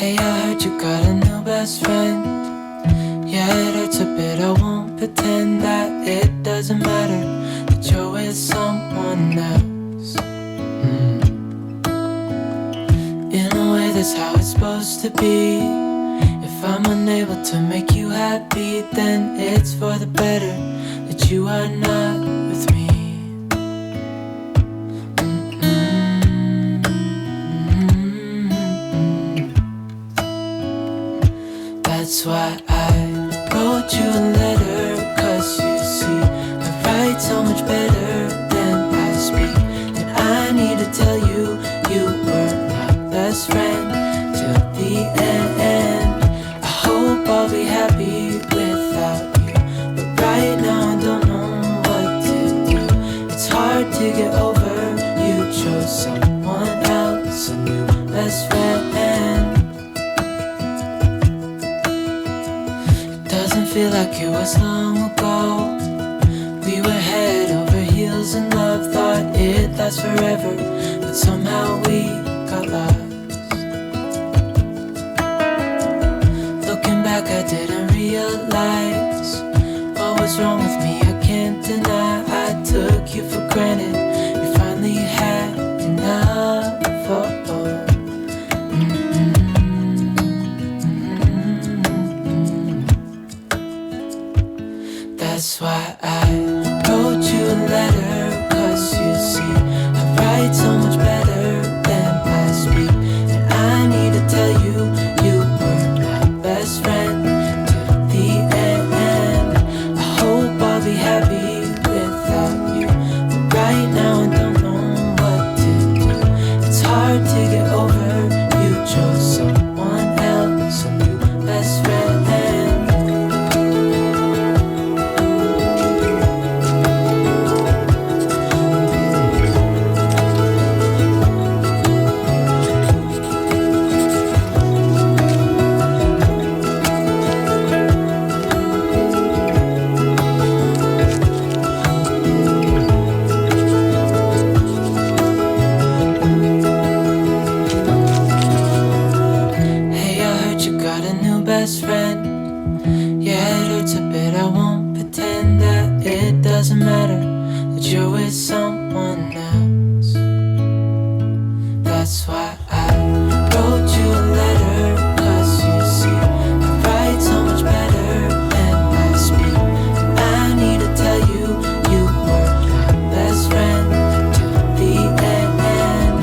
Hey, I heard you got a new best friend. Yeah, it hurts a bit, I won't pretend that it doesn't matter that you're with someone else. In a way, that's how it's supposed to be. If I'm unable to make you happy, then it's for the better that you are not with me. That's why I wrote you a letter, 'cause you see, I write so much better than I speak. And I need to tell you, you were my best friend till the end. I hope I'll be happy without you, but right now I don't know what to do. It's hard to get over, you chose someone else, a new best friend. Feel like it was long ago. We were head over heels in love, thought it'd last forever, but somehow we got lost. Looking back, I didn't realize what was wrong with me. I can't deny I took you for granted. You finally had enough. That's why I wrote you a letter, 'cause you see, I write so much better than I speak. And I need to tell you, you were my best friend till the end. I hope I'll be happy without you, but right now I don't know what to do. It's hard to get over, you chose someone else, a new best friend. Best friend, yeah, it hurts a bit, I won't pretend that it doesn't matter that you're with someone else. That's why I wrote you a letter, 'cause you see, I write so much better than I speak. And I need to tell you, you were my best friend till the end.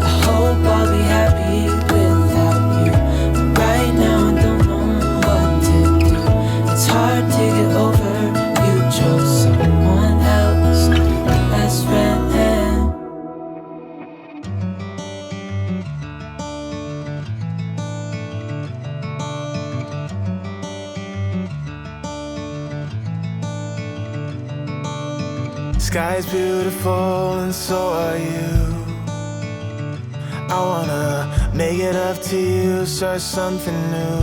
I hope I'll be happy without you, but right now I don't know. It's hard to get over, you chose someone else, my best friend. Sky's beautiful and so are you. I wanna make it up to you, start something new.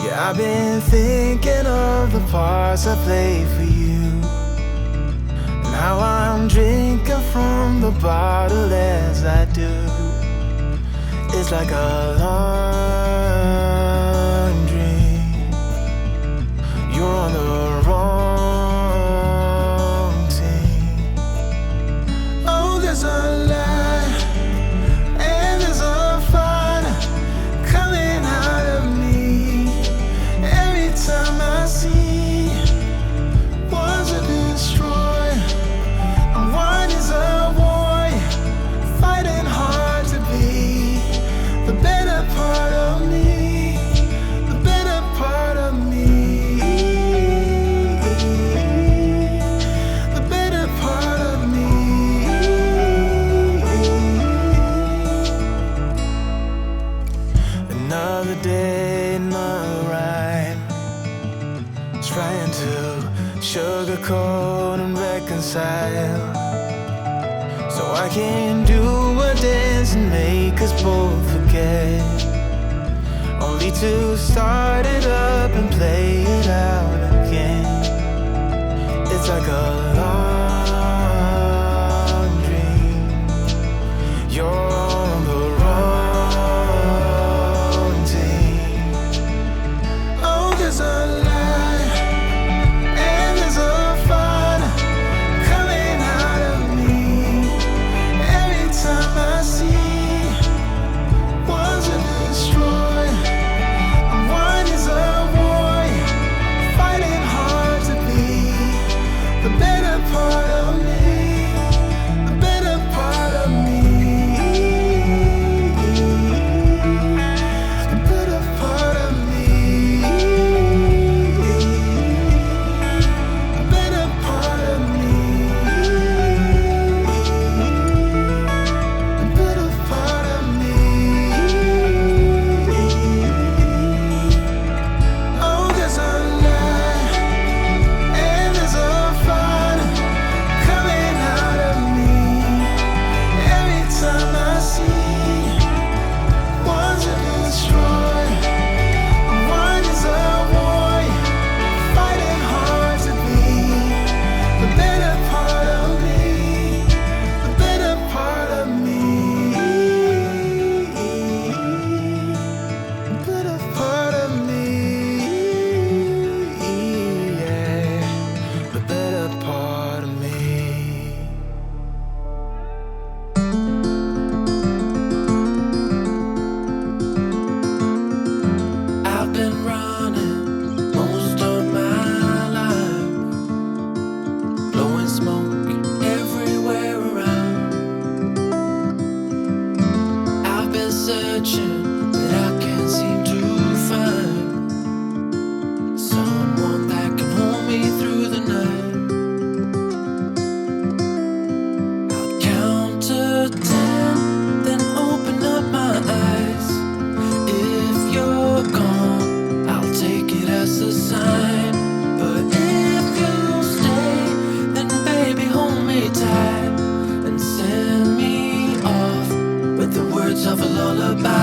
Yeah, I've been thinking of the parts I played for you. Now I'm drinking from the bottle as I do. It's like a long dream. You're on the wrong team. Oh, there's a lie and there's a fire coming out of me. Every time I see one's a destroyer and one is a warrior, fighting hard to be the better part of me, the better part of me, the better part of me. Another day, another rhyme, trying to sugarcoat and reconcile, so I can do a dance and make us both forget, only to start it up and play it out again. It's like a long dream. You're on the wrong attention that I can't seem to find. Someone that can hold me through the night. I'll count to 10, then open up my eyes. If you're gone, I'll take it as a sign. But if you stay, then baby hold me tight and send me off with the words of a lullaby.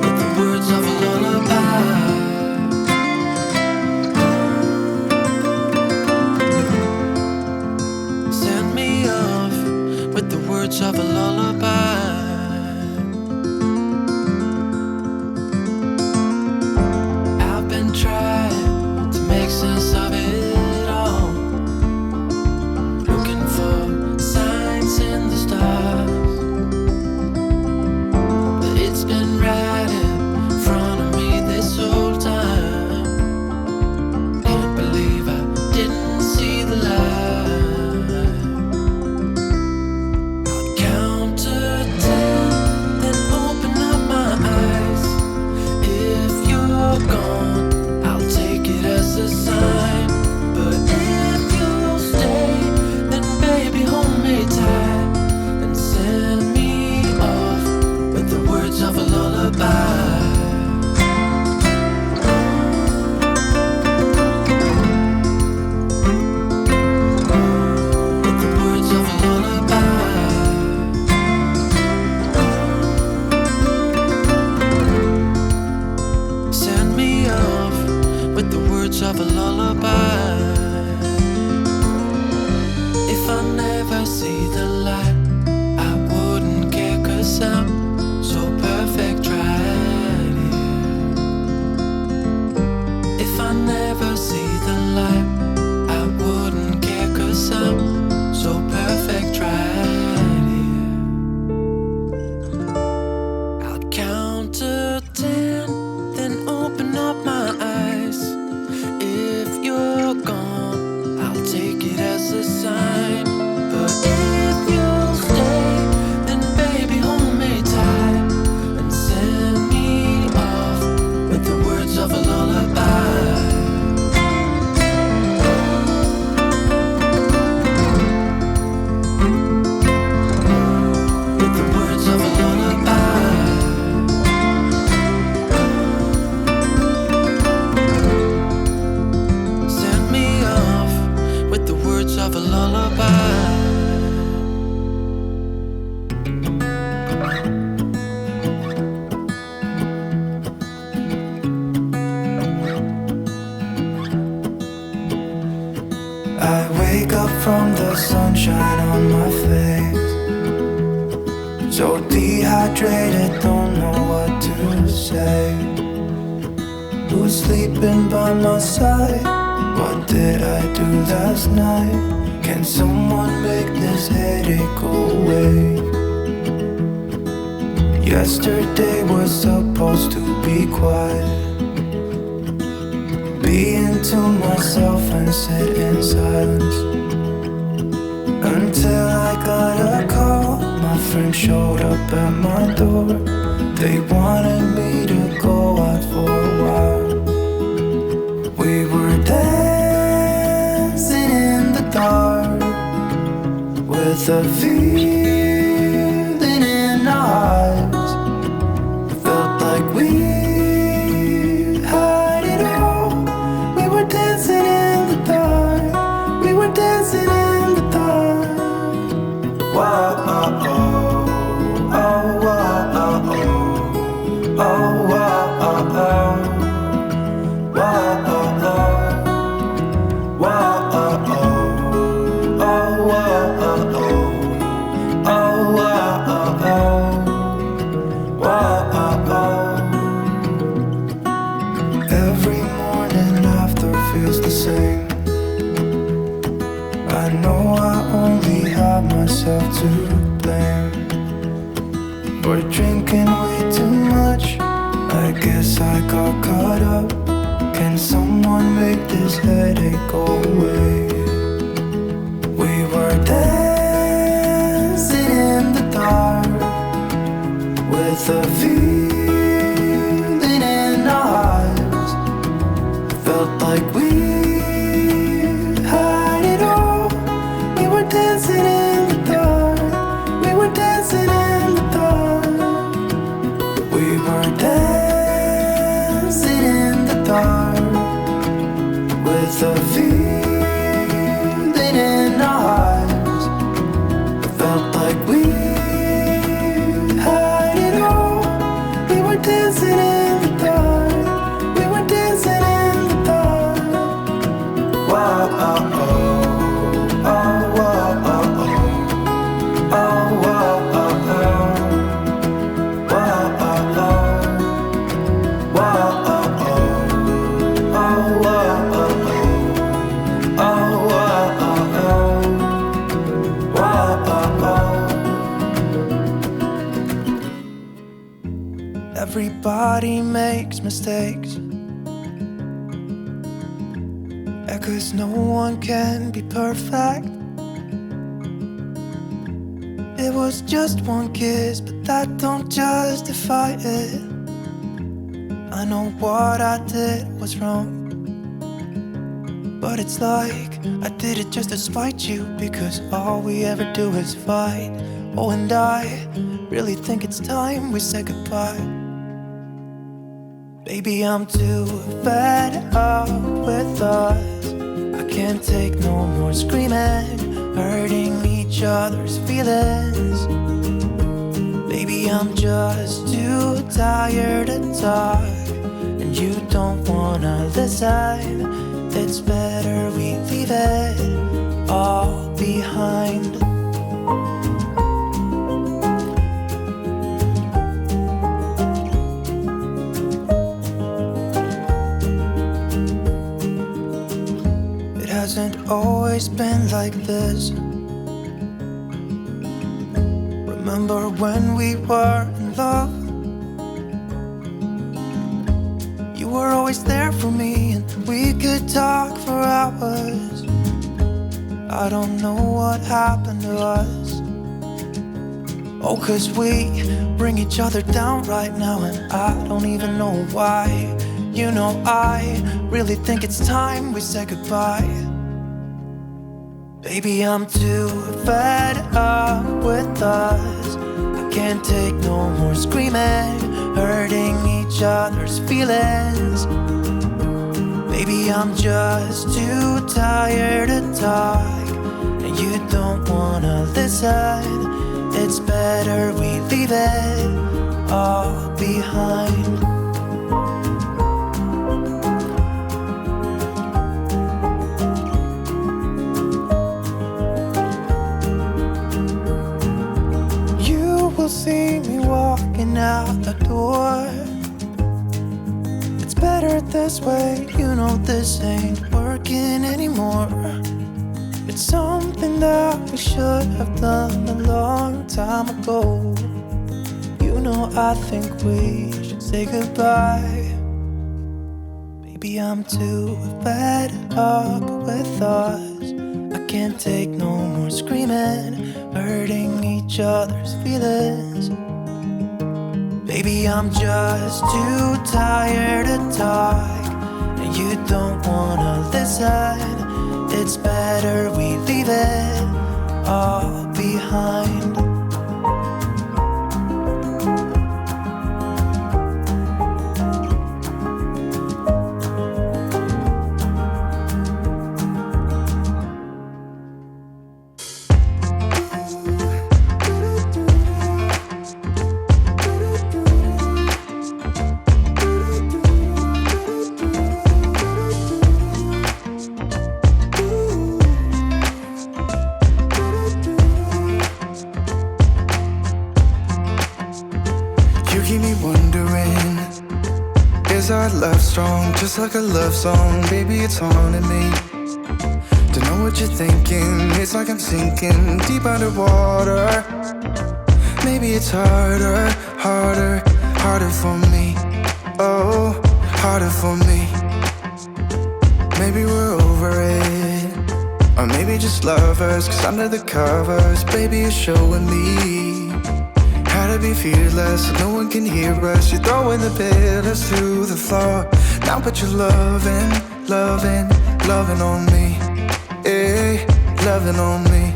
With the words of a lullaby. Send me off with the words of a lullaby. I've been trying to make sense of it all, looking for signs in the stars. But it's been right in front of me this whole time. Can't believe I didn't see the light. I'll count to 10, then open up my eyes. If you're gone, I'll take it as a sign. But if you stay, then baby hold me tight and send me off with the words of a lullaby. With the words of a lullaby. Send me off with the words of a lullaby. If I never see the light, I wouldn't care 'cause I'm so perfect right here. If I never see the light, I wouldn't care 'cause I'm so perfect right here. I'll count to 10, then open up my eyes. If you're gone, I'll take it as a sign. But if you stay, then baby hold me tight and send me off with the words of a lullaby. With the words of a lullaby. Send me off with the words of a lullaby. I wake up from the sunshine on my face, so dehydrated, don't know what to say. Who's sleeping by my side? What did I do last night? Can someone make this headache go away? Yesterday was supposed to be quiet, being to myself and sit in silence. Until I got a call, my friend showed up at my door. They wanted me to go out for a while. We were dancing in the dark with a feeling in our hearts. Felt like we had it all. We were dancing in the dark. We were dancing in the dark. Wow, oh, oh, oh, oh, oh, oh, oh, oh, oh. Wow, oh, oh. Wow, oh, oh. Oh, wow, oh, oh. Oh, wow, oh, oh. Wow, oh, oh. Every morning after feels the same. I know I only have myself to blame for drinking way too much. I guess I got caught up. Can someone make this headache go away? were dancing in the dark with a feeling in our hearts. Felt like we had it all. We were dancing in the dark. We were dancing in the dark. We were dancing in the dark with a feeling in our hearts. Felt like we had it all. We were dancing in the dark. We were dancing in the dark. Wow, oh, oh, oh, oh, oh, oh, oh, oh, oh, wow, oh, oh, wow, oh, oh, oh, wow, oh, oh. Everybody makes mistakes, cause no one can be perfect. It was just one kiss, but that don't justify it. I know what I did was wrong, but it's like I did it just to spite you, because all we ever do is fight. Oh, and I really think it's time we say goodbye. Baby, I'm too fed up with us. I can't take no more screaming, hurting each other's feelings. Baby, I'm just too tired to talk, and you don't wanna listen. It's better we leave it all behind. It hasn't always been like this. Remember when we were in love? You were always there for me, and we could talk for hours. I don't know what happened to us. Oh, cause we bring each other down right now, and I don't even know why. You know, I really think it's time we say goodbye. Baby, I'm too fed up with us. I can't take no more screaming, hurting each other's feelings. Baby, I'm just too tired to talk, and you don't wanna listen. It's better we leave it all behind. See me walking out the door. It's better this way, you know this ain't working anymore. It's something that we should have done a long time ago. You know, I think we should say goodbye. Baby, I'm too fed up with us. I can't take no more screaming, hurting each other's feelings. Baby, I'm just too tired to talk, and you don't wanna listen. It's better we leave it all behind. Love strong, just like a love song. Baby, it's haunting me. Don't know what you're thinking. It's like I'm sinking deep underwater. Maybe it's harder, harder, harder for me. Oh, harder for me. Maybe we're over it. Or maybe just lovers, cause under the covers, baby, you're showing me how to be fearless so no one can hear us. You're throwing the pillars to the floor. Now put your loving, loving, loving on me. Hey, loving on me.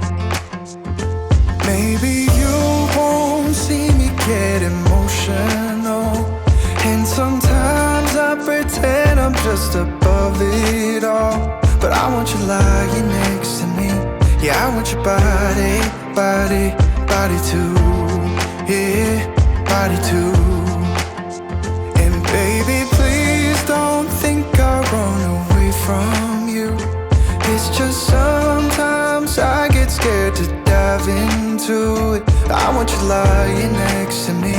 Maybe you won't see me get emotional, and sometimes I pretend I'm just above it all. But I want you lying next to me. Yeah, I want your body, body, body too. Yeah, body too. And baby, please don't think I run away from you. It's just sometimes I get scared to dive into it. I want you lying next to me.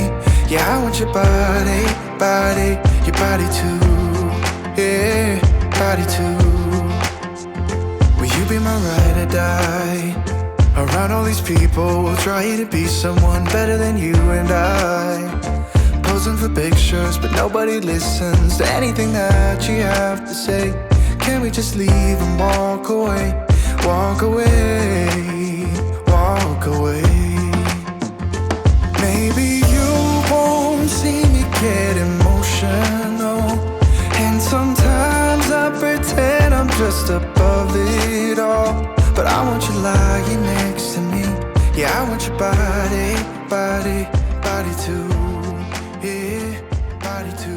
Yeah, I want your body, body, your body too. Yeah, body too. Will you be my ride or die? Around all these people, we'll try to be someone better than you and I. Posing for pictures, but nobody listens to anything that you have to say. Can we just leave and walk away? Walk away, walk away. Maybe you won't see me get emotional, and sometimes I pretend I'm just above it all. But I want you lying next to me. Yeah, I want your body, body, body too. Yeah, body too.